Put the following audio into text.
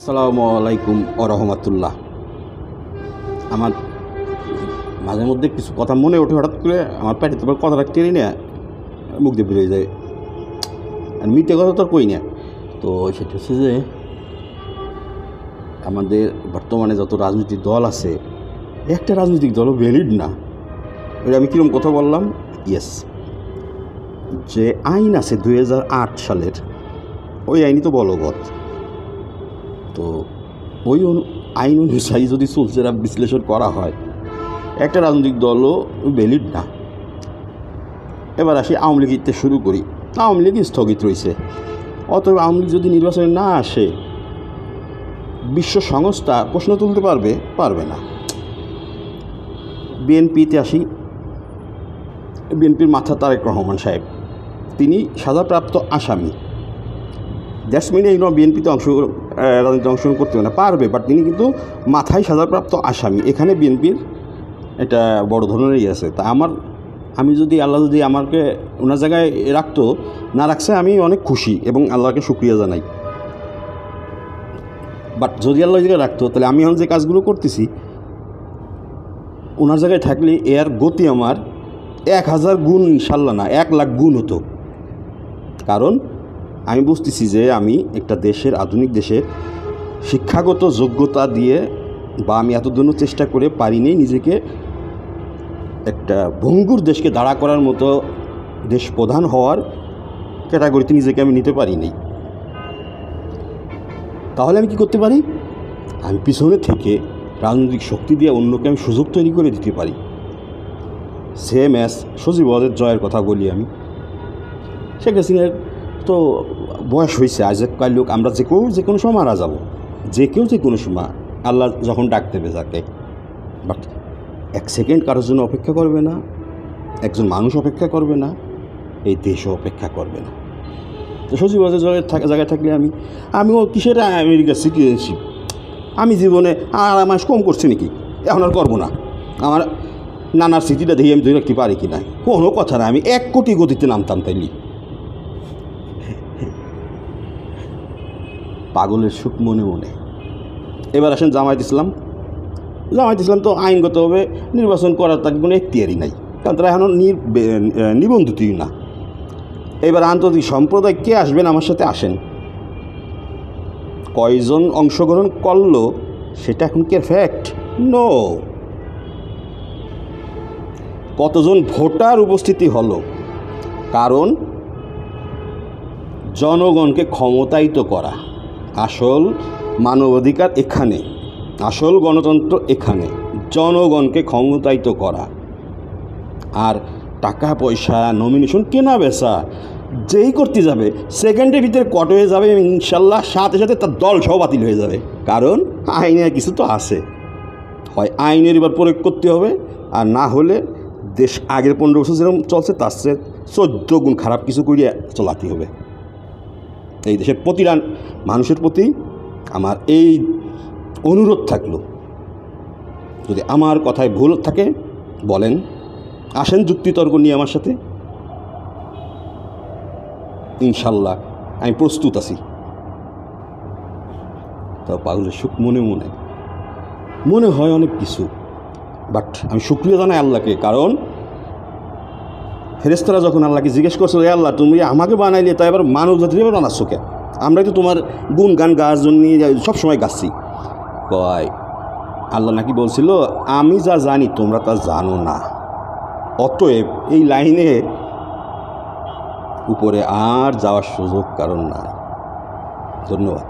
আসসালামু আলাইকুম ও রহমতুল্লাহ। আমার মাঝে মধ্যে কিছু কথা মনে ওঠে, হঠাৎ করে আমার পেটে তোমার কথাটা টেনে নেয়, মুখ দিয়ে বেরিয়ে যায়। আর মিথ্যে কথা তো আর কই না। তো সেটা হচ্ছে যে আমাদের বর্তমানে যত রাজনৈতিক দল আছে, একটা রাজনৈতিক দলও ভ্যালিড না। এটা আমি কীরকম কথা বললাম? ইয়েস, যে আইন আছে 2008 সালের, ওই আইনই তো বলবৎ। তো ওই আইন অনুযায়ী যদি চলছে বিশ্লেষণ করা হয়, একটা রাজনৈতিক দলও ভ্যালিড না। এবার আসি আওয়ামী লীগের শুরু করি। আওয়ামী লীগ স্থগিত রয়েছে, অতএব আওয়ামী লীগ যদি নির্বাচনে না আসে, বিশ্ব সংস্থা প্রশ্ন তুলতে পারবে না। বিএনপিতে আসি। বিএনপির মাথা তারেক রহমান সাহেব, তিনি সাজাপ্রাপ্ত আসামি। দ্যাটস মিন এই বিএনপিতে রাজনীতিতে অংশগ্রহণ করতে পারবে, বাট তিনি কিন্তু মাথায় সাজাপ্রাপ্ত আসামি। এখানে বিএনপির এটা বড় ধরনেরই আছে। তা আমি যদি আল্লাহ যদি আমাকে ওনার জায়গায় না রাখছে, আমি অনেক খুশি এবং আল্লাহকে শুকরিয়া জানাই। বাট যদি আল্লাহ জায়গায় রাখতো, তাহলে আমি এখন যে কাজগুলো করতেছি, ওনার জায়গায় থাকলে এর গতি আমার 1000 গুণ, ইনশাল্লাহ না 1 লাখ গুণ হতো। কারণ আমি বুঝতেছি যে আমি একটা দেশের, আধুনিক দেশের শিক্ষাগত যোগ্যতা দিয়ে, বা আমি এতদিন চেষ্টা করে পারিনি নিজেকে একটা ভঙ্গুর দেশকে দাঁড়া করার মতো দেশ প্রধান হওয়ার ক্যাটাগরিতে নিজেকে আমি নিতে পারিনি। তাহলে আমি কি করতে পারি? আমি পিছনে থেকে রাজনৈতিক শক্তি দিয়ে অন্যকে আমি সুযোগ তৈরি করে দিতে পারি। সেম অ্যাজ সজীবদের জয়ের কথা বলি আমি। শেখ হাসিনার তো বয়স হয়েছে, আজকাল লোক আমরা যে কোনো সময় মারা যাব, যে কোনো সময় আল্লাহ যখন ডাক দেবে যাকে। বাট 1 সেকেন্ড কারোর জন্য অপেক্ষা করবে না, একজন মানুষ অপেক্ষা করবে না, এই দেশও অপেক্ষা করবে না। তো সজীবদের জায়গায় থাকলে আমিও কিসের আমেরিকার সিটিজেনশিপ, আমি জীবনে আর মাস কম করছি নাকি? এখন আর করবো না। আমার নানার স্মৃতিটা দেখে আমি ধরে রাখতে পারি কি না, কোনো কথা না। আমি 1 কোটি গতিতে নামতাম তাইলি। পাগলের সুখ মনে মনে। এবার আসেন জামায়াত ইসলাম তো আইনগতভাবে নির্বাচন করার তার কোনো এখতিয়ারই নাই, কারণ তারা এখনও নিবন্ধিতই না। এবার আন্তর্জাতিক সম্প্রদায় কে আসবেন আমার সাথে? আসেন। কয়জন অংশগ্রহণ করলো সেটা এখন কি ফ্যাক্ট? নো। কতজন ভোটার উপস্থিতি হলো? কারণ জনগণকে ক্ষমতায়িত করা আসল মানবাধিকার এখানে, আসল গণতন্ত্র এখানে, জনগণকে ক্ষমতায়িত করা। আর টাকা পয়সা, নমিনেশন, কেনা বেচা যেই করতে যাবে, সেকেন্ডের ভিতরে কট হয়ে যাবে, ইনশাল্লাহ সাথে সাথে তার দল সহ বাতিল হয়ে যাবে। কারণ আইনের কিছু তো আছে, হয় আইনের এবার প্রয়োগ করতে হবে, আর না হলে দেশ আগের 15 বছর যেরকম চলছে তার চেয়ে 14 গুণ খারাপ কিছু করিয়ে চলাতে হবে। এই দেশের প্রতিটা মানুষের প্রতি আমার এই অনুরোধ থাকলো, যদি আমার কথায় ভুল থাকে বলেন, আসেন যুক্তিতর্ক নিয়ে আমার সাথে। ইনশাল্লাহ আমি প্রস্তুত আছি। তা পাগলের সুখ মনে হয় অনেক কিছু, বাট আমি শুকরিয়া জানাই আল্লাহকে। কারণ ফেরেশতারা যখন আল্লাহকে জিজ্ঞেস করছিল, আল্লাহ তুমি আমাকে বানাইলে, তাই এবার মানব জাতির এবার বানাচ্ছ কে? আমরাই তো তোমার গুণ গান গাওয়ার জন্য সবসময় গাচ্ছি। কয় আল্লাহ নাকি বলছিল, আমি যা জানি তোমরা তা জানো না, অতএব এই লাইনে উপরে আর যাওয়ার সুযোগ কারণ নাই। ধন্যবাদ।